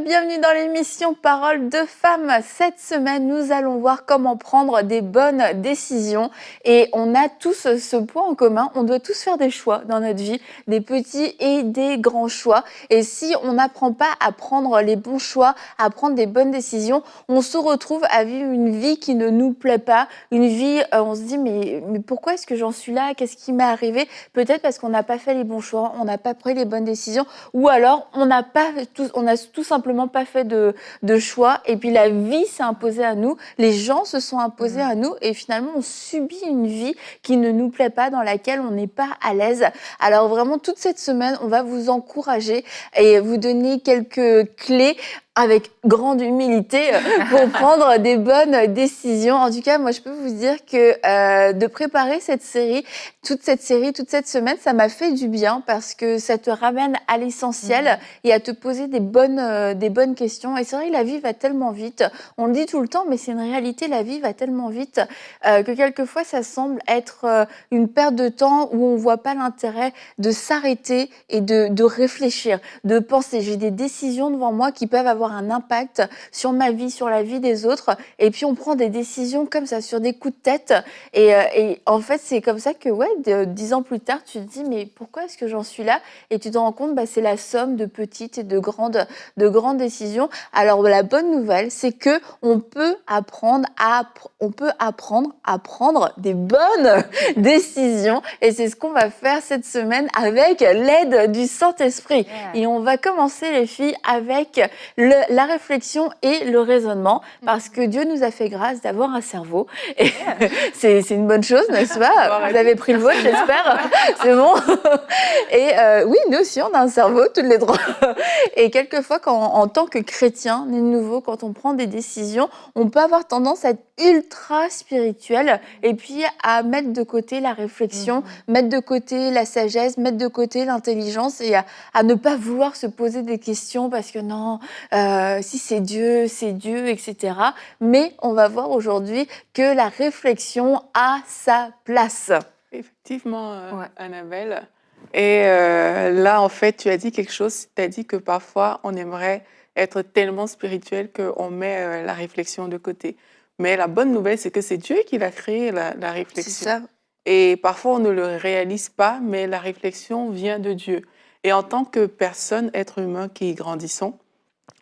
bienvenue dans l'émission Parole de femmes. Cette semaine, nous allons voir comment prendre des bonnes décisions. Et on a tous ce point en commun, on doit tous faire des choix dans notre vie, des petits et des grands choix. Et si on n'apprend pas à prendre les bons choix, à prendre des bonnes décisions, on se retrouve à vivre une vie qui ne nous plaît pas, une vie, on se dit mais pourquoi est-ce que j'en suis là? Qu'est-ce qui m'est arrivé? Peut-être parce qu'on n'a pas fait les bons choix, on n'a pas pris les bonnes décisions, ou alors on n'a tout simplement pas fait de choix, et puis la vie s'est imposée à nous, les gens se sont imposés à nous, et finalement on subit une vie qui ne nous plaît pas, dans laquelle on n'est pas à l'aise. Alors vraiment, toute cette semaine, on va vous encourager et vous donner quelques clés avec grande humilité pour prendre des bonnes décisions. En tout cas, moi, je peux vous dire que de préparer toute cette semaine, ça m'a fait du bien parce que ça te ramène à l'essentiel et à te poser des bonnes questions. Et c'est vrai que la vie va tellement vite. On le dit tout le temps, mais c'est une réalité. La vie va tellement vite que quelquefois, ça semble être une perte de temps où on voit pas l'intérêt de s'arrêter et de réfléchir, de penser. J'ai des décisions devant moi qui peuvent avoir un impact sur ma vie, sur la vie des autres, et puis on prend des décisions comme ça, sur des coups de tête, et en fait c'est comme ça que 10 ans plus tard tu te dis mais pourquoi est-ce que j'en suis là, et tu te rends compte c'est la somme de petites et de grandes décisions. Alors la bonne nouvelle, c'est que on peut apprendre à prendre des bonnes décisions, et c'est ce qu'on va faire cette semaine avec l'aide du Saint-Esprit. Et on va commencer, les filles, avec la réflexion et le raisonnement, parce que Dieu nous a fait grâce d'avoir un cerveau. Et c'est une bonne chose, n'est-ce pas? Vous avez pris le vôtre, j'espère. C'est bon. Et oui, nous aussi, on a un cerveau, toutes les trois. Et quelquefois, en tant que chrétien, né de nouveau, quand on prend des décisions, on peut avoir tendance à être ultra spirituel, et puis à mettre de côté la réflexion, mettre de côté la sagesse, mettre de côté l'intelligence, et à ne pas vouloir se poser des questions parce que non, si c'est Dieu, etc. Mais on va voir aujourd'hui que la réflexion a sa place. Effectivement, Annabelle. Et là, en fait, tu as dit quelque chose, tu as dit que parfois, on aimerait être tellement spirituel qu'on met la réflexion de côté. Mais la bonne nouvelle, c'est que c'est Dieu qui a créé la réflexion. C'est ça. Et parfois, on ne le réalise pas, mais la réflexion vient de Dieu. Et en tant que personne, être humain qui grandissons,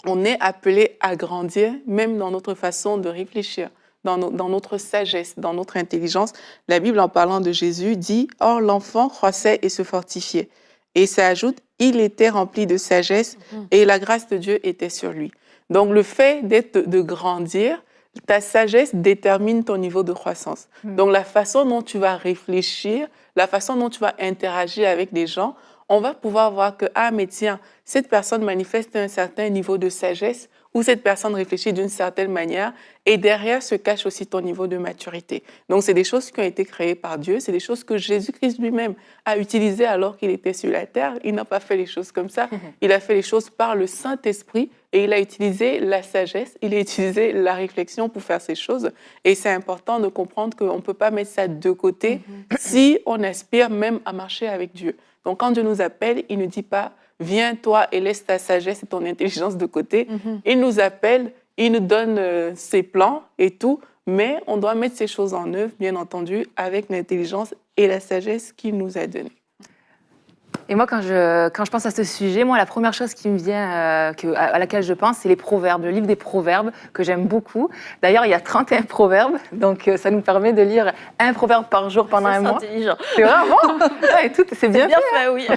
on est appelé à grandir, même dans notre façon de réfléchir, dans notre sagesse, dans notre intelligence. La Bible, en parlant de Jésus, dit « Or, l'enfant croissait et se fortifiait ». Et ça ajoute « Il était rempli de sagesse et la grâce de Dieu était sur lui ». Donc, le fait de grandir, ta sagesse détermine ton niveau de croissance. Donc, la façon dont tu vas réfléchir, la façon dont tu vas interagir avec des gens, on va pouvoir voir que, ah, mais tiens, cette personne manifeste un certain niveau de sagesse, ou cette personne réfléchit d'une certaine manière, et derrière se cache aussi ton niveau de maturité. Donc, c'est des choses qui ont été créées par Dieu, c'est des choses que Jésus-Christ lui-même a utilisées alors qu'il était sur la terre. Il n'a pas fait les choses comme ça, il a fait les choses par le Saint-Esprit, et il a utilisé la sagesse, il a utilisé la réflexion pour faire ces choses. Et c'est important de comprendre qu'on ne peut pas mettre ça de côté si on aspire même à marcher avec Dieu. Donc, quand Dieu nous appelle, il ne dit pas « Viens, toi, et laisse ta sagesse et ton intelligence de côté ». Il nous appelle, il nous donne ses plans et tout, mais on doit mettre ces choses en œuvre, bien entendu, avec l'intelligence et la sagesse qu'il nous a donnée. Et moi, quand je pense à ce sujet, la première chose qui me vient, à laquelle je pense, c'est les proverbes, le livre des proverbes, que j'aime beaucoup. D'ailleurs, il y a 31 proverbes, donc ça nous permet de lire un proverbe par jour pendant un mois. C'est vraiment c'est bien fait, oui.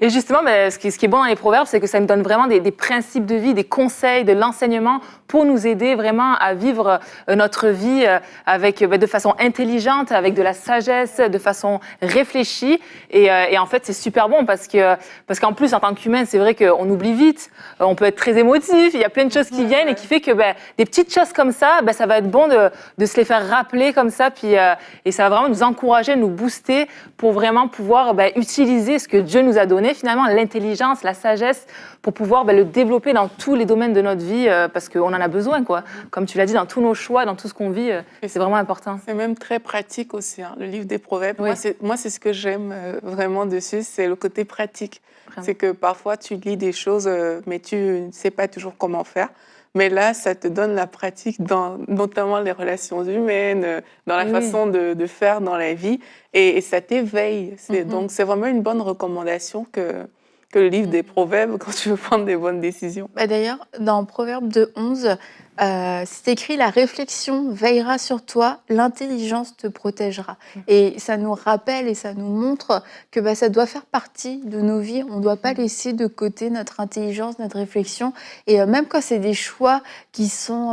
Et justement, ce qui est bon dans les proverbes, c'est que ça nous donne vraiment des principes de vie, des conseils, de l'enseignement pour nous aider vraiment à vivre notre vie de façon intelligente, avec de la sagesse, de façon réfléchie. Et en fait, c'est super bon parce qu'en plus, en tant qu'humain, c'est vrai qu'on oublie vite, on peut être très émotif, il y a plein de choses qui viennent et qui fait que des petites choses comme ça, ça va être bon de se les faire rappeler comme ça, et ça va vraiment nous encourager, nous booster pour vraiment pouvoir utiliser ce que Dieu nous a donné, finalement, l'intelligence, la sagesse, pour pouvoir le développer dans tous les domaines de notre vie, parce qu'on en a besoin, quoi. Comme tu l'as dit, dans tous nos choix, dans tout ce qu'on vit, c'est vraiment important. C'est même très pratique aussi, le livre des proverbes. Oui. Moi, c'est ce que j'aime vraiment dessus, c'est c'est le côté pratique. Vraiment. C'est que parfois, tu lis des choses, mais tu ne sais pas toujours comment faire. Mais là, ça te donne la pratique dans notamment les relations humaines, dans la Oui. façon de faire dans la vie. Et ça t'éveille. Donc, c'est vraiment une bonne recommandation que le livre des Proverbes quand tu veux prendre des bonnes décisions. Bah, d'ailleurs, dans Proverbe 2:11, c'est écrit: la réflexion veillera sur toi, l'intelligence te protégera. Et ça nous rappelle et ça nous montre que bah, ça doit faire partie de nos vies. On ne doit pas laisser de côté notre intelligence, notre réflexion. Et même quand c'est des choix qui sont,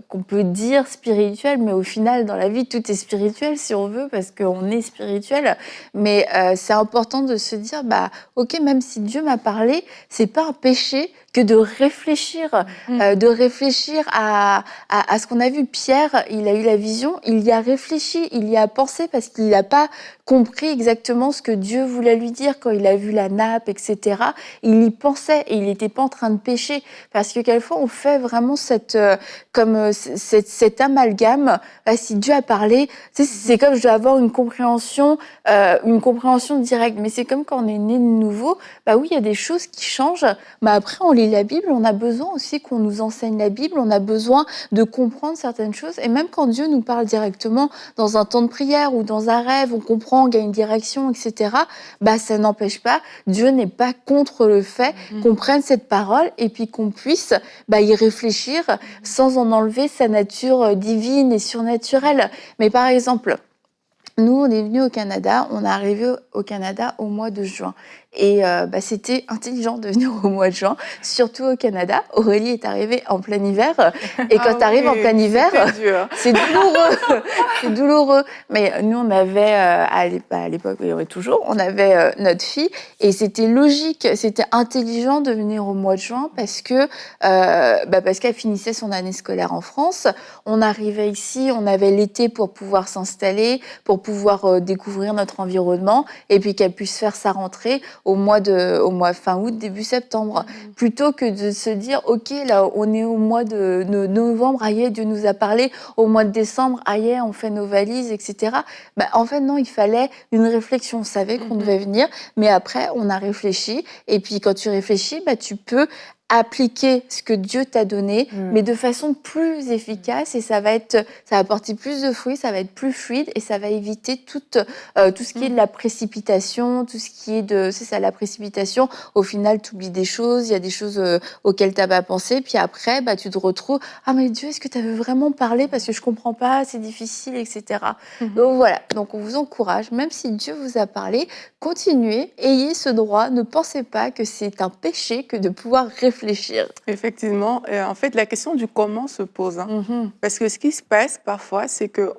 qu'on peut dire spirituels, mais au final, dans la vie, tout est spirituel si on veut, parce qu'on est spirituel. Mais c'est important de se dire, bah, ok, même si Dieu m'a parlé, c'est pas un péché que de réfléchir à ce qu'on a vu. Pierre, il a eu la vision, il y a réfléchi, il y a pensé parce qu'il n'a pas compris exactement ce que Dieu voulait lui dire quand il a vu la nappe, etc. Il y pensait et il n'était pas en train de pécher. Parce que quelquefois, on fait vraiment cet amalgame. Si Dieu a parlé, c'est comme je dois avoir une compréhension directe. Mais c'est comme quand on est né de nouveau, bah oui, il y a des choses qui changent. Mais après, on lit la Bible, on a besoin aussi qu'on nous enseigne la Bible, on a besoin de comprendre certaines choses. Et même quand Dieu nous parle directement dans un temps de prière ou dans un rêve, on comprend qu'il y a une direction, etc. Bah, ça n'empêche pas, Dieu n'est pas contre le fait qu'on prenne cette parole et puis qu'on puisse y réfléchir sans en enlever sa nature divine et surnaturelle. Mais par exemple, nous, on est venus au Canada, on est arrivé au Canada au mois de juin. Et c'était intelligent de venir au mois de juin, surtout au Canada. Aurélie est arrivée en plein hiver. Et quand tu arrives en plein hiver, c'est douloureux. C'est douloureux. Mais nous, on avait, à l'époque, et toujours, on avait notre fille. Et c'était logique, c'était intelligent de venir au mois de juin parce qu'elle finissait son année scolaire en France. On arrivait ici, on avait l'été pour pouvoir s'installer, pour pouvoir découvrir notre environnement. Et puis qu'elle puisse faire sa rentrée au mois fin août, début septembre, plutôt que de se dire, ok, là, on est au mois de novembre, aïe, Dieu nous a parlé, au mois de décembre, aïe, on fait nos valises, etc. En fait, non, il fallait une réflexion. On savait qu'on devait venir, mais après, on a réfléchi, et puis quand tu réfléchis, tu peux appliquer ce que Dieu t'a donné, mais de façon plus efficace, et ça va apporter plus de fruits, ça va être plus fluide, et ça va éviter tout ce qui est de la précipitation, tout ce qui est la précipitation. Au final, tu oublies des choses, il y a des choses auxquelles tu n'as pas pensé, puis après, tu te retrouves, ah mais Dieu, est-ce que tu avais vraiment parlé parce que je comprends pas, c'est difficile, etc. Donc voilà, donc on vous encourage, même si Dieu vous a parlé, continuez, ayez ce droit, ne pensez pas que c'est un péché que de pouvoir réfléchir. Effectivement. En fait, la question du comment se pose. Parce que ce qui se passe parfois, c'est que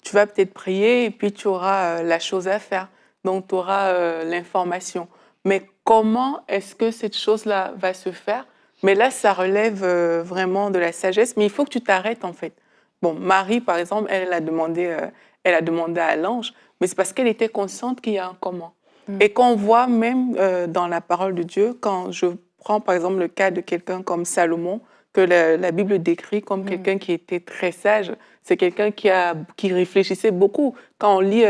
tu vas peut-être prier et puis tu auras la chose à faire. Donc, tu auras l'information. Mais comment est-ce que cette chose-là va se faire? Mais là, ça relève vraiment de la sagesse. Mais il faut que tu t'arrêtes, en fait. Bon, Marie, par exemple, elle a demandé à l'ange, mais c'est parce qu'elle était consciente qu'il y a un comment. Et qu'on voit même dans la parole de Dieu, quand je prends par exemple le cas de quelqu'un comme Salomon, que la Bible décrit comme quelqu'un qui était très sage. C'est quelqu'un qui réfléchissait beaucoup. Quand on lit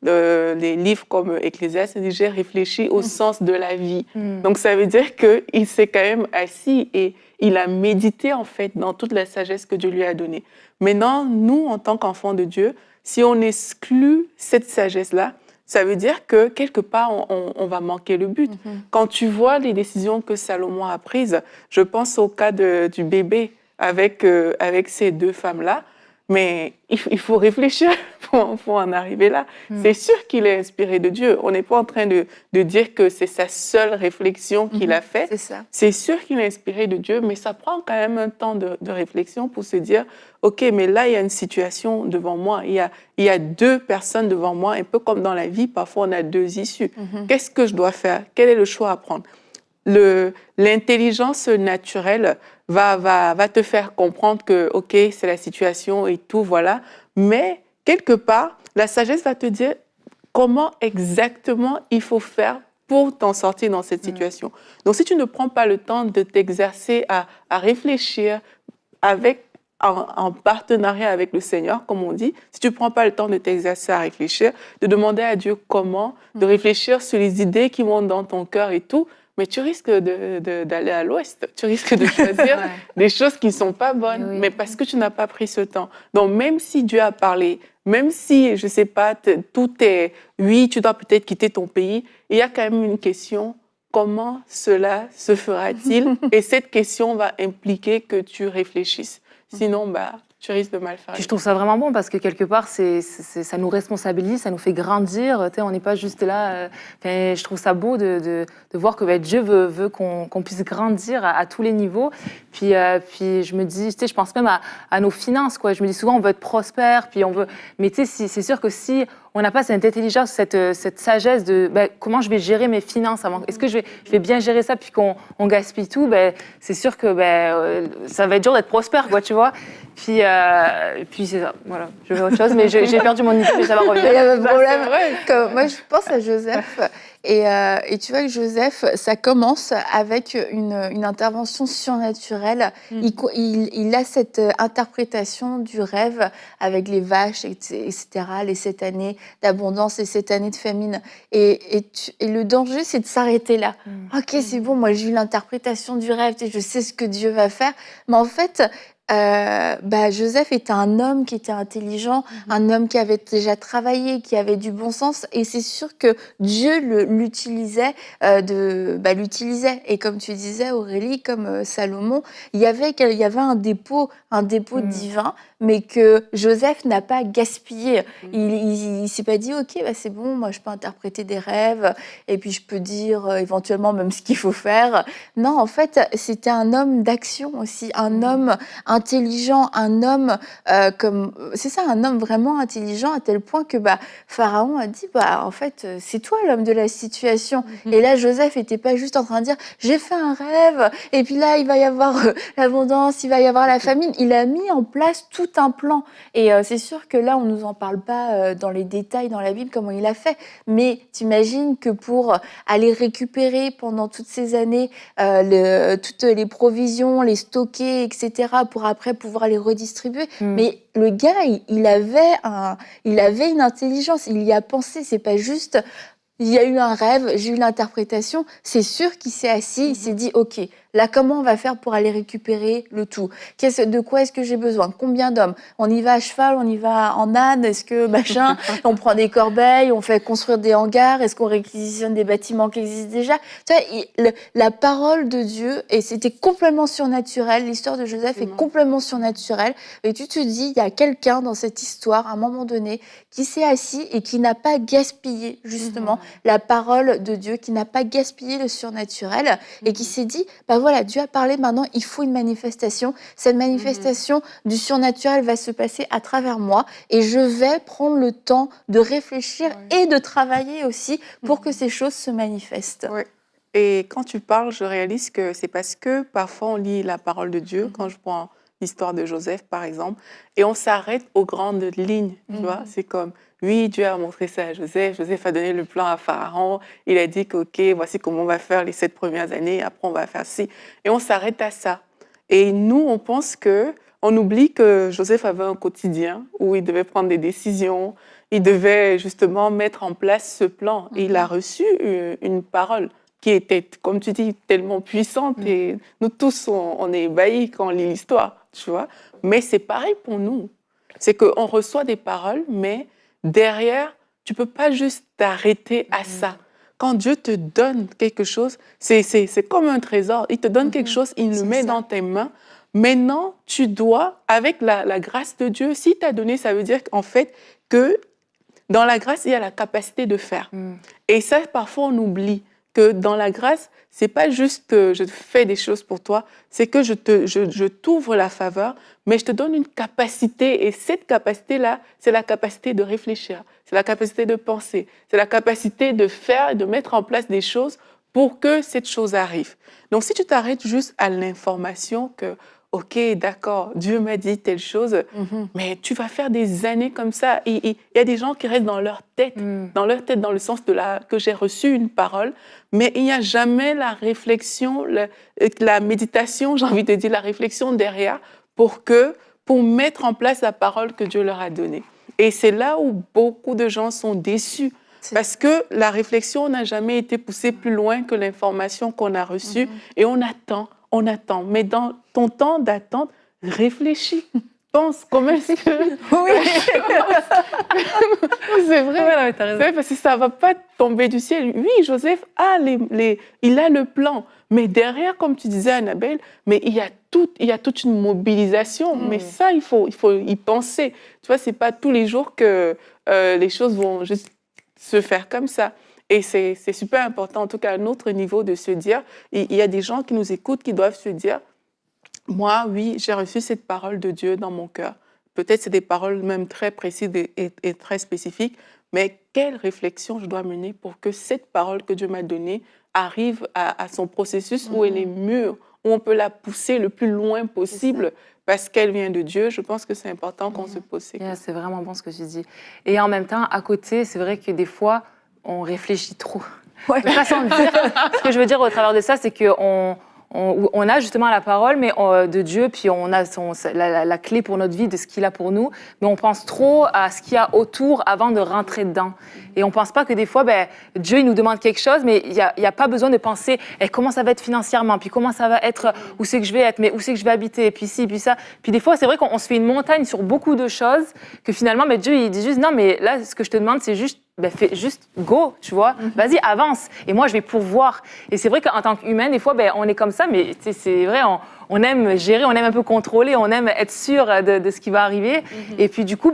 les livres comme Ecclésiaste, il dit « j'ai réfléchi au sens de la vie ». Donc ça veut dire qu'il s'est quand même assis et il a médité en fait dans toute la sagesse que Dieu lui a donnée. Maintenant, nous, en tant qu'enfants de Dieu, si on exclut cette sagesse-là, ça veut dire que quelque part, on va manquer le but. Quand tu vois les décisions que Salomon a prises, je pense au cas du bébé avec ces deux femmes-là, mais il faut réfléchir pour en arriver là. C'est sûr qu'il est inspiré de Dieu. On n'est pas en train de dire que c'est sa seule réflexion qu'il a faite. C'est ça. C'est sûr qu'il est inspiré de Dieu, mais ça prend quand même un temps de réflexion pour se dire « Ok, mais là, il y a une situation devant moi. Il y a deux personnes devant moi. Un peu comme dans la vie, parfois, on a deux issues. Qu'est-ce que je dois faire? Quel est le choix à prendre ?» L'intelligence naturelle va te faire comprendre que, OK, c'est la situation et tout, voilà. Mais, quelque part, la sagesse va te dire comment exactement il faut faire pour t'en sortir dans cette situation. Donc, si tu ne prends pas le temps de t'exercer à réfléchir avec en partenariat avec le Seigneur, comme on dit, si tu ne prends pas le temps de t'exercer à réfléchir, de demander à Dieu comment, de réfléchir sur les idées qui montent dans ton cœur et tout, mais tu risques d'aller à l'ouest. Tu risques de choisir des choses qui ne sont pas bonnes, mais parce que tu n'as pas pris ce temps. Donc, même si Dieu a parlé, même si, je ne sais pas, tout est... Oui, tu dois peut-être quitter ton pays, il y a quand même une question. Comment cela se fera-t-il? Et cette question va impliquer que tu réfléchisses. Sinon, tu risques de mal faire. Puis je trouve ça vraiment bon parce que quelque part, ça nous responsabilise, ça nous fait grandir. On n'est pas juste là. Je trouve ça beau de voir que Dieu veut qu'on puisse grandir à tous les niveaux. Puis je me dis, je pense même à nos finances, quoi. Je me dis souvent, on veut être prospère, puis on veut. Mais c'est sûr que si on n'a pas cette intelligence, cette sagesse de comment je vais gérer mes finances avant. Est-ce que je vais bien gérer ça puis qu'on gaspille tout? C'est sûr que ça va être dur d'être prospère, quoi, tu vois. Puis c'est ça, voilà. Je veux autre chose, mais j'ai perdu mon idée, mais ça va revenir. Il y a un problème. Moi, je pense à Joseph. Et tu vois que Joseph, ça commence avec une intervention surnaturelle. Il a cette interprétation du rêve avec les vaches, etc., les 7 années d'abondance et 7 années de famine. Et le danger, c'est de s'arrêter là. Ok, c'est bon, moi j'ai eu l'interprétation du rêve, je sais ce que Dieu va faire. Mais en fait... Joseph était un homme qui était intelligent, un homme qui avait déjà travaillé, qui avait du bon sens, et c'est sûr que Dieu l'utilisait, l'utilisait. Et comme tu disais, Aurélie, comme Salomon, il y avait un dépôt divin, mais que Joseph n'a pas gaspillé. Il s'est pas dit, ok, c'est bon, moi je peux interpréter des rêves, et puis je peux dire éventuellement même ce qu'il faut faire. Non, en fait, c'était un homme d'action aussi, un homme intelligent, un homme un homme vraiment intelligent à tel point que Pharaon a dit en fait c'est toi l'homme de la situation. Et là Joseph n'était pas juste en train de dire j'ai fait un rêve et puis là il va y avoir l'abondance, il va y avoir la famine. Il a mis en place tout un plan et c'est sûr que là on nous en parle pas dans les détails dans la Bible comment il a fait, mais t'imagines que pour aller récupérer pendant toutes ces années toutes les provisions, les stocker, etc., pour après pouvoir les redistribuer. Mais le gars, il avait une intelligence, il y a pensé, c'est pas juste... Il y a eu un rêve, j'ai eu l'interprétation, c'est sûr qu'il s'est assis, il s'est dit, ok, là, comment on va faire pour aller récupérer le tout? De quoi est-ce que j'ai besoin? Combien d'hommes? On y va à cheval, on y va en âne? Est-ce que machin? On prend des corbeilles, on fait construire des hangars? Est-ce qu'on réquisitionne des bâtiments qui existent déjà? Tu vois, la parole de Dieu, et c'était complètement surnaturel, l'histoire de Joseph est complètement surnaturelle, et tu te dis, il y a quelqu'un dans cette histoire, à un moment donné, qui s'est assis et qui n'a pas gaspillé, justement, la parole de Dieu, qui n'a pas gaspillé le surnaturel, et qui s'est dit, voilà, Dieu a parlé, maintenant il faut une manifestation. Cette manifestation du surnaturel va se passer à travers moi et je vais prendre le temps de réfléchir et de travailler aussi pour que ces choses se manifestent. Ouais. Et quand tu parles, je réalise que c'est parce que parfois on lit la parole de Dieu, quand je prends l'histoire de Joseph par exemple, et on s'arrête aux grandes lignes, tu vois, c'est comme... Oui, Dieu a montré ça à Joseph. Joseph a donné le plan à Pharaon. Il a dit que, OK, voici comment on va faire les 7 premières années. Après, on va faire ci. Et on s'arrête à ça. Et nous, on pense on oublie que Joseph avait un quotidien où il devait prendre des décisions. Il devait justement mettre en place ce plan. Et il a reçu une parole qui était, comme tu dis, tellement puissante. Et nous tous, on est ébahis quand on lit l'histoire, tu vois. Mais c'est pareil pour nous. C'est qu'on reçoit des paroles, mais derrière, tu ne peux pas juste t'arrêter à ça. Quand Dieu te donne quelque chose, c'est comme un trésor. Il te donne quelque chose, il le met dans tes mains. Maintenant, tu dois, avec la grâce de Dieu, si t'a donné, ça veut dire qu'en fait, que dans la grâce, il y a la capacité de faire. Et ça, parfois, on oublie que dans la grâce, c'est pas juste que je fais des choses pour toi, c'est que je t'ouvre la faveur, mais je te donne une capacité. Et cette capacité-là, c'est la capacité de réfléchir, c'est la capacité de penser, c'est la capacité de faire et de mettre en place des choses pour que cette chose arrive. Donc, si tu t'arrêtes juste à l'information que, OK, d'accord, Dieu m'a dit telle chose, mais tu vas faire des années comme ça. Il y a des gens qui restent dans leur tête, dans le sens que j'ai reçu une parole, mais il n'y a jamais la réflexion, la méditation, j'ai envie de dire, la réflexion derrière pour pour mettre en place la parole que Dieu leur a donnée. Et c'est là où beaucoup de gens sont déçus. Parce que la réflexion n'a jamais été poussée plus loin que l'information qu'on a reçue. Et on attend. Mais dans ton temps d'attente, réfléchis. Pense, comment est-ce que... Oui. C'est vrai. Ouais, non, mais t'as raison. C'est vrai, parce que ça ne va pas tomber du ciel. Oui, Joseph a il a le plan. Mais derrière, comme tu disais, Annabelle, mais il y a toute une mobilisation. Mais ça, il faut y penser. Tu vois, ce n'est pas tous les jours que les choses vont juste se faire comme ça. Et c'est super important, en tout cas à notre niveau, de se dire, il y a des gens qui nous écoutent qui doivent se dire, moi, oui, j'ai reçu cette parole de Dieu dans mon cœur. Peut-être c'est des paroles même très précises et très spécifiques, mais quelle réflexion je dois mener pour que cette parole que Dieu m'a donnée arrive à son processus où elle est mûre, où on peut la pousser le plus loin possible parce qu'elle vient de Dieu. Je pense que c'est important qu'on se pose ces questions. C'est vraiment bon ce que tu dis. Et en même temps, à côté, c'est vrai que des fois, on réfléchit trop. Ouais. De façon de dire, ce que je veux dire au travers de ça, c'est qu'on on a justement la parole de Dieu, puis on a la clé pour notre vie de ce qu'il a pour nous, mais on pense trop à ce qu'il y a autour avant de rentrer dedans. Et on ne pense pas que des fois, Dieu il nous demande quelque chose, mais il n'y a pas besoin de penser comment ça va être financièrement, puis comment ça va être, où c'est que je vais être, mais où c'est que je vais habiter, puis ci, puis ça. Puis des fois, c'est vrai qu'on se fait une montagne sur beaucoup de choses, que finalement, Dieu il dit juste, non, mais là, ce que je te demande, c'est juste, fais juste go, tu vois. Vas-y, avance. Et moi, je vais pourvoir. Et c'est vrai qu'en tant qu'humain, des fois, on est comme ça, mais c'est vrai, on aime gérer, on aime un peu contrôler, on aime être sûr de ce qui va arriver. Et puis, du coup,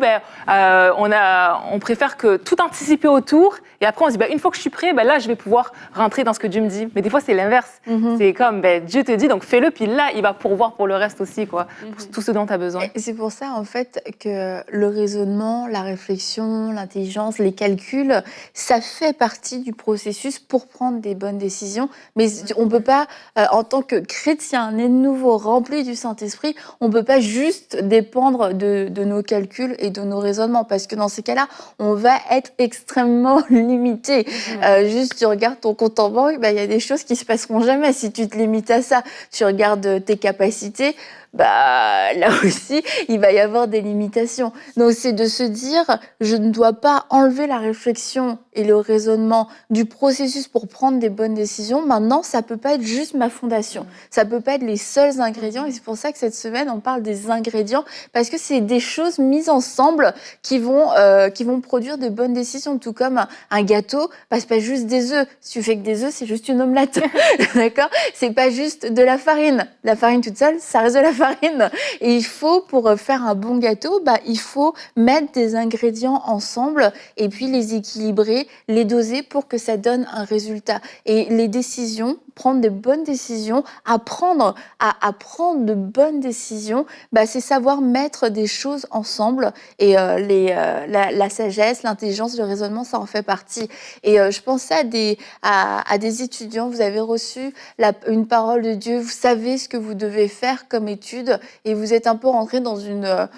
on préfère que tout anticiper autour. Et après, on se dit, une fois que je suis prêt, là, je vais pouvoir rentrer dans ce que Dieu me dit. Mais des fois, c'est l'inverse. C'est comme, Dieu te dit, donc fais-le, puis là, il va pourvoir pour le reste aussi, quoi, pour tout ce dont tu as besoin. Et c'est pour ça, en fait, que le raisonnement, la réflexion, l'intelligence, les calculs, ça fait partie du processus pour prendre des bonnes décisions. Mais on ne peut pas, en tant que chrétien, né de nouveau, rempli du Saint-Esprit, on ne peut pas juste dépendre de nos calculs et de nos raisonnements, parce que dans ces cas-là, on va être extrêmement limité. Juste, tu regardes ton compte en banque, il y a des choses qui ne se passeront jamais si tu te limites à ça. Tu regardes tes capacités, là aussi, il va y avoir des limitations. Donc, c'est de se dire, je ne dois pas enlever la réflexion et le raisonnement du processus pour prendre des bonnes décisions. Maintenant, ça peut pas être juste ma fondation. Ça peut pas être les seuls ingrédients. Et c'est pour ça que cette semaine, on parle des ingrédients, parce que c'est des choses mises ensemble qui vont produire de bonnes décisions. Tout comme un gâteau, c'est pas juste des œufs. Si tu fais que des œufs, c'est juste une omelette. D'accord? C'est pas juste de la farine. La farine toute seule, ça reste de la farine. Et il faut, pour faire un bon gâteau, il faut mettre des ingrédients ensemble et puis les équilibrer, les doser pour que ça donne un résultat. Et les décisions, prendre des bonnes décisions, apprendre à prendre de bonnes décisions, c'est savoir mettre des choses ensemble. Et la sagesse, l'intelligence, le raisonnement, ça en fait partie. Et je pensais à des étudiants, vous avez reçu une parole de Dieu, vous savez ce que vous devez faire comme étude, et vous êtes un peu rentré dans une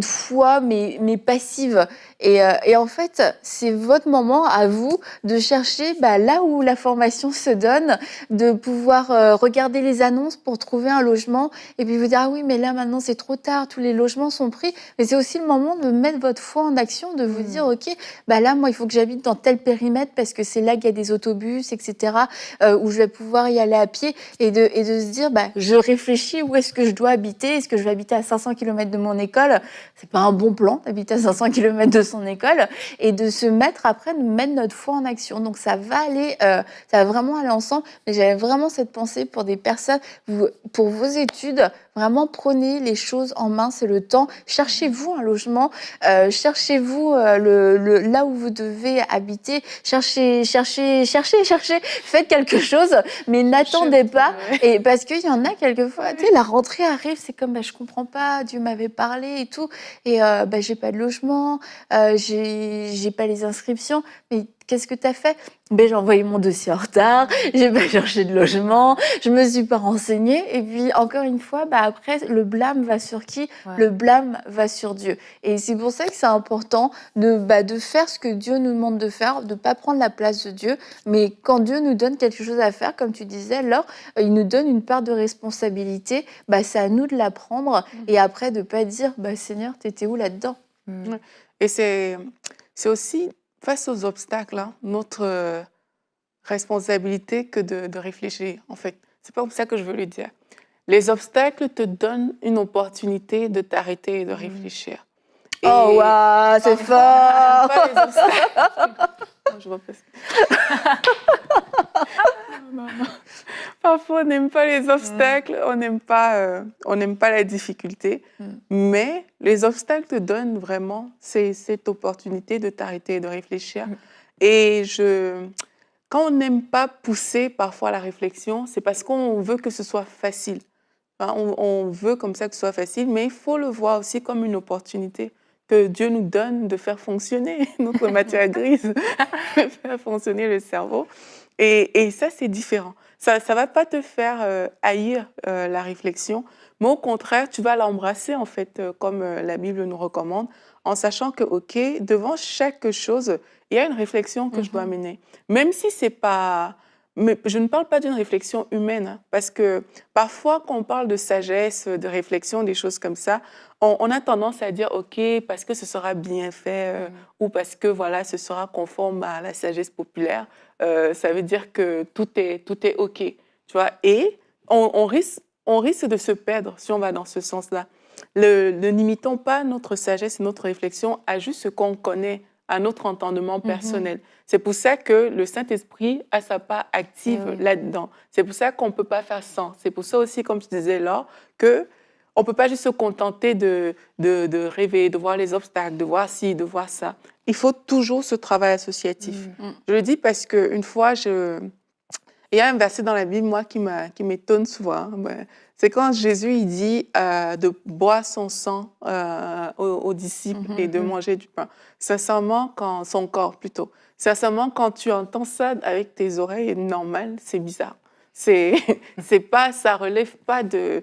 foi, mais passive. Et en fait, c'est votre moment à vous de chercher là où la formation se donne, de pouvoir regarder les annonces pour trouver un logement, et puis vous dire, ah oui, mais là maintenant c'est trop tard, tous les logements sont pris. Mais c'est aussi le moment de mettre votre foi en action, de vous dire, ok, là moi il faut que j'habite dans tel périmètre parce que c'est là qu'il y a des autobus, etc., où je vais pouvoir y aller à pied, et de se dire, je réfléchis où est-ce que je dois habiter. Est-ce que je vais habiter à 500 km de mon école? C'est pas un bon plan d'habiter à 500 km de son école, et de se mettre après, de mettre notre foi en action. Donc ça va vraiment aller ensemble. Mais j'avais vraiment cette pensée pour des personnes, pour vos études, vraiment prenez les choses en main, c'est le temps. Cherchez-vous un logement, cherchez-vous là où vous devez habiter, cherchez, faites quelque chose, mais n'attendez pas. Et parce qu'il y en a quelquefois, la rentrée arrive, c'est comme je comprends pas, Dieu m'avait parlé et tout, et j'ai pas de logement, j'ai pas les inscriptions. Mais qu'est-ce que tu as fait? Ben, j'ai envoyé mon dossier en retard, j'ai pas cherché de logement, je me suis pas renseignée. Et puis, encore une fois, après, le blâme va sur qui? Ouais. Le blâme va sur Dieu. Et c'est pour ça que c'est important de faire ce que Dieu nous demande de faire, de pas prendre la place de Dieu. Mais quand Dieu nous donne quelque chose à faire, comme tu disais, Laure, il nous donne une part de responsabilité. C'est à nous de la prendre et après de pas dire, Seigneur, t'étais où là-dedans? Ouais. Et c'est aussi, face aux obstacles, hein, notre responsabilité que de réfléchir, en fait. C'est pas comme ça que je veux le dire. Les obstacles te donnent une opportunité de t'arrêter et de réfléchir. Et Oh, waouh, c'est fort! pas les obstacles. Non, je vois pas ça. Non. Parfois, on n'aime pas les obstacles, on n'aime pas la difficulté, mais les obstacles te donnent vraiment cette opportunité de t'arrêter et de réfléchir. Et quand on n'aime pas pousser parfois la réflexion, c'est parce qu'on veut que ce soit facile. Hein, on veut comme ça que ce soit facile, mais il faut le voir aussi comme une opportunité que Dieu nous donne de faire fonctionner notre matière grise, de faire fonctionner le cerveau. Et ça, c'est différent. Ça ne va pas te faire haïr la réflexion, mais au contraire, tu vas l'embrasser, en fait, comme la Bible nous recommande, en sachant que, OK, devant chaque chose, il y a une réflexion que je dois mener. Même si c'est pas... Mais je ne parle pas d'une réflexion humaine, hein, parce que parfois, quand on parle de sagesse, de réflexion, des choses comme ça, on a tendance à dire, OK, parce que ce sera bien fait, ou parce que, voilà, ce sera conforme à la sagesse populaire, ça veut dire que tout est OK, tu vois. Et on risque de se perdre si on va dans ce sens-là. Ne limitons pas notre sagesse et notre réflexion à juste ce qu'on connaît, à notre entendement personnel. C'est pour ça que le Saint-Esprit a sa part active là-dedans. C'est pour ça qu'on ne peut pas faire sans. C'est pour ça aussi, comme tu disais, Laure, qu'on ne peut pas juste se contenter de rêver, de voir les obstacles, de voir ci, de voir ça. Il faut toujours ce travail associatif. Je le dis parce qu'une fois, il y a un verset dans la Bible, moi, qui m'étonne souvent. C'est quand Jésus il dit de boire son sang aux disciples et de manger du pain. Sincèrement, son corps plutôt. Sincèrement, quand tu entends ça avec tes oreilles normales, c'est bizarre. Ça relève pas de...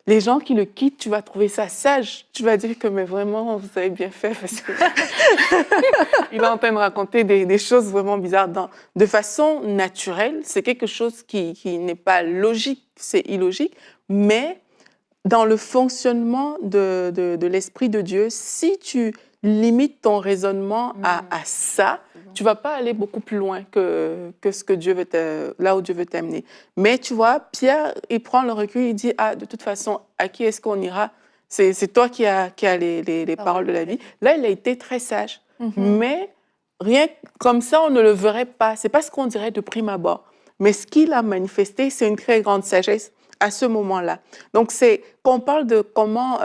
Les gens qui le quittent, tu vas trouver ça sage. Tu vas dire que, mais vraiment, vous avez bien fait parce que il est en train de raconter des choses vraiment bizarres. De façon naturelle, c'est quelque chose qui n'est pas logique, c'est illogique, mais dans le fonctionnement de l'Esprit de Dieu, si tu limites ton raisonnement à ça, tu vas pas aller beaucoup plus loin que ce que Dieu là où Dieu veut t'amener. Mais tu vois, Pierre, il prend le recul, il dit, de toute façon, à qui est-ce qu'on ira? C'est toi qui as les paroles de la vie. Là, il a été très sage. Mais rien comme ça, on ne le verrait pas. C'est pas ce qu'on dirait de prime abord. Mais ce qu'il a manifesté, c'est une très grande sagesse à ce moment-là. Donc, quand on parle de comment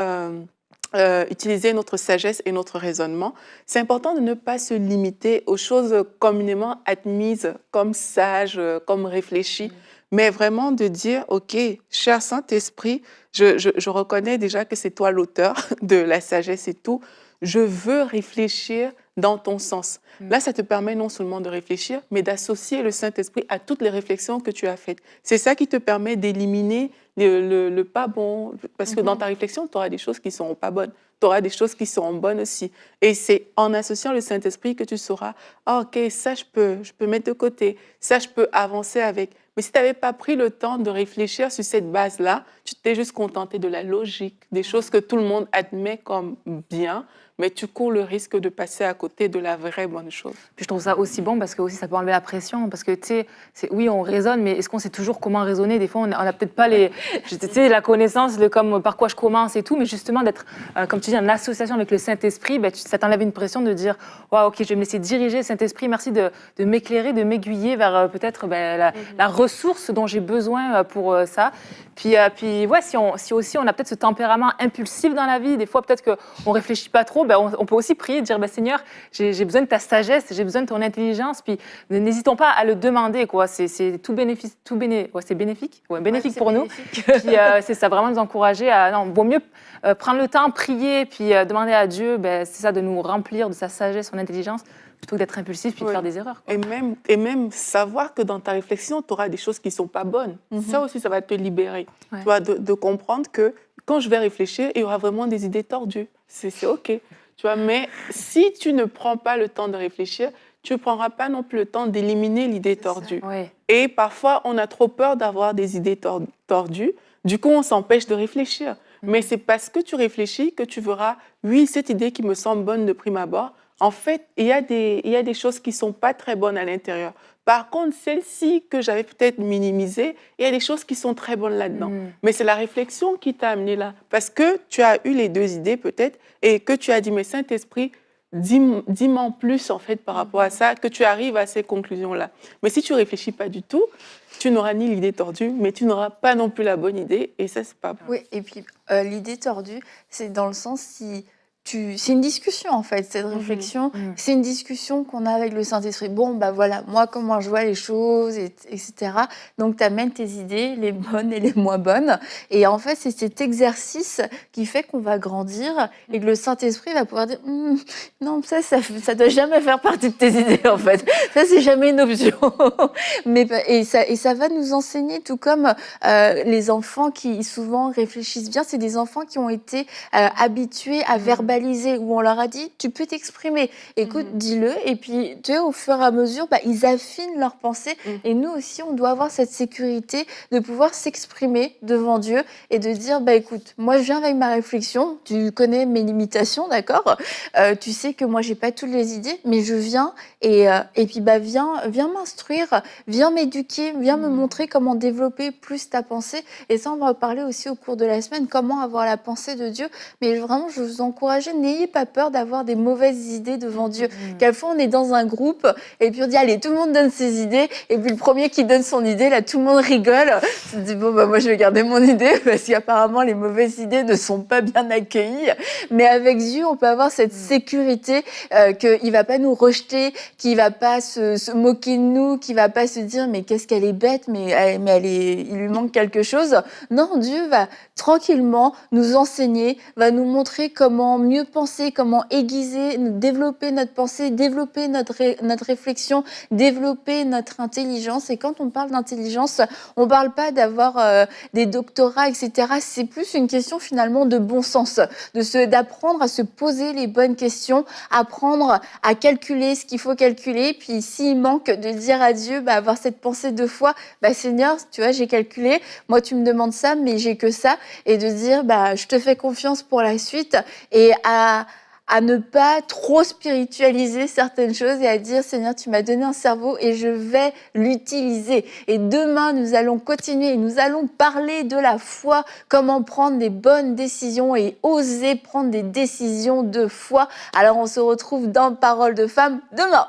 utiliser notre sagesse et notre raisonnement, c'est important de ne pas se limiter aux choses communément admises comme sages, comme réfléchies, mais vraiment de dire, OK, cher Saint-Esprit, je reconnais déjà que c'est toi l'auteur de la sagesse et tout, je veux réfléchir dans ton sens. Là, ça te permet non seulement de réfléchir, mais d'associer le Saint-Esprit à toutes les réflexions que tu as faites. C'est ça qui te permet d'éliminer le pas bon, parce que dans ta réflexion, tu auras des choses qui ne seront pas bonnes. Tu auras des choses qui seront bonnes aussi. Et c'est en associant le Saint-Esprit que tu sauras, OK, ça, je peux mettre de côté, ça, je peux avancer avec. Mais si tu n'avais pas pris le temps de réfléchir sur cette base-là, tu t'es juste contenté de la logique, des choses que tout le monde admet comme bien, mais tu cours le risque de passer à côté de la vraie bonne chose. Puis je trouve ça aussi bon parce que aussi ça peut enlever la pression. Parce que tu sais, oui, on raisonne, mais est-ce qu'on sait toujours comment raisonner? Des fois, on n'a peut-être pas la connaissance de comme par quoi je commence et tout, mais justement d'être, comme tu dis, en association avec le Saint-Esprit, ça t'enlève une pression de dire, wow, OK, je vais me laisser diriger, Saint-Esprit, merci de m'éclairer, de m'aiguiller vers peut-être la ressource dont j'ai besoin pour ça. Puis ouais, si aussi on a peut-être ce tempérament impulsif dans la vie, des fois peut-être qu'on ne réfléchit pas trop, ben, on peut aussi prier, dire, ben, Seigneur, j'ai besoin de ta sagesse, j'ai besoin de ton intelligence, puis n'hésitons pas à le demander, quoi. C'est tout bénéfice, ouais, c'est bénéfique, ouais, bénéfique c'est pour bénéfique. nous. Puis c'est ça, vraiment nous encourager à, non, vaut mieux prendre le temps, prier, puis demander à Dieu, ben, c'est ça, de nous remplir de sa sagesse, son intelligence, plutôt que d'être impulsif puis de Oui. faire des erreurs, quoi. Et même savoir que dans ta réflexion, tu auras des choses qui ne sont pas bonnes. Ça aussi, ça va te libérer. Ouais. Tu vois, de comprendre que quand je vais réfléchir, il y aura vraiment des idées tordues. C'est OK. Tu vois, mais si tu ne prends pas le temps de réfléchir, tu ne prendras pas non plus le temps d'éliminer l'idée tordue. Ouais. Et parfois, on a trop peur d'avoir des idées tordues. Du coup, on s'empêche de réfléchir. Mais c'est parce que tu réfléchis que tu verras, oui, cette idée qui me semble bonne de prime abord, en fait, il y a des choses qui ne sont pas très bonnes à l'intérieur. Par contre, celle-ci que j'avais peut-être minimisée, il y a des choses qui sont très bonnes là-dedans. Mais c'est la réflexion qui t'a amené là. Parce que tu as eu les deux idées peut-être et que tu as dit, mais Saint-Esprit, dis-moi plus en fait par rapport à ça, que tu arrives à ces conclusions-là. Mais si tu ne réfléchis pas du tout, tu n'auras ni l'idée tordue, mais tu n'auras pas non plus la bonne idée et ça, c'est pas bon. Oui, et puis l'idée tordue, c'est dans le sens si c'est une discussion en fait, cette réflexion, c'est une discussion qu'on a avec le Saint-Esprit. Bon, bah voilà, moi comment je vois les choses, etc. Donc tu amènes tes idées, les bonnes et les moins bonnes. Et en fait, c'est cet exercice qui fait qu'on va grandir et que le Saint-Esprit va pouvoir dire non, ça doit jamais faire partie de tes idées en fait. Ça, c'est jamais une option. Et ça va nous enseigner, tout comme les enfants qui souvent réfléchissent bien, c'est des enfants qui ont été habitués à verbaliser, où on leur a dit tu peux t'exprimer, écoute, dis-le, et puis tu sais, au fur et à mesure, ils affinent leurs pensées. Et nous aussi, on doit avoir cette sécurité de pouvoir s'exprimer devant Dieu et de dire écoute, moi je viens avec ma réflexion, tu connais mes limitations, d'accord, tu sais que moi j'ai pas toutes les idées, mais je viens et puis viens m'instruire, viens m'éduquer, viens me montrer comment développer plus ta pensée. Et ça, on va en parler aussi au cours de la semaine, comment avoir la pensée de Dieu. Mais vraiment, je vous encourage, n'ayez pas peur d'avoir des mauvaises idées devant Dieu. Quelquefois, on est dans un groupe et puis on dit allez, tout le monde donne ses idées, et puis le premier qui donne son idée, là, tout le monde rigole. On se dit bon, moi je vais garder mon idée parce qu'apparemment les mauvaises idées ne sont pas bien accueillies. Mais avec Dieu, on peut avoir cette sécurité qu'il va pas nous rejeter, qu'il va pas se moquer de nous, qu'il va pas se dire mais qu'est-ce qu'elle est bête, mais il lui manque quelque chose. Non, Dieu va tranquillement nous enseigner, va nous montrer comment mieux penser, comment aiguiser, développer notre pensée, développer notre réflexion, développer notre intelligence. Et quand on parle d'intelligence, on parle pas d'avoir des doctorats, etc. C'est plus une question finalement de bon sens, d'apprendre à se poser les bonnes questions, apprendre à calculer ce qu'il faut calculer, puis s'il manque, de dire à Dieu, avoir cette pensée de foi, Seigneur, tu vois, j'ai calculé, moi tu me demandes ça, mais j'ai que ça, et de dire, je te fais confiance pour la suite, et à ne pas trop spiritualiser certaines choses et à dire, Seigneur, tu m'as donné un cerveau et je vais l'utiliser. Et demain, nous allons continuer et nous allons parler de la foi, comment prendre des bonnes décisions et oser prendre des décisions de foi. Alors, on se retrouve dans Parole de femme demain.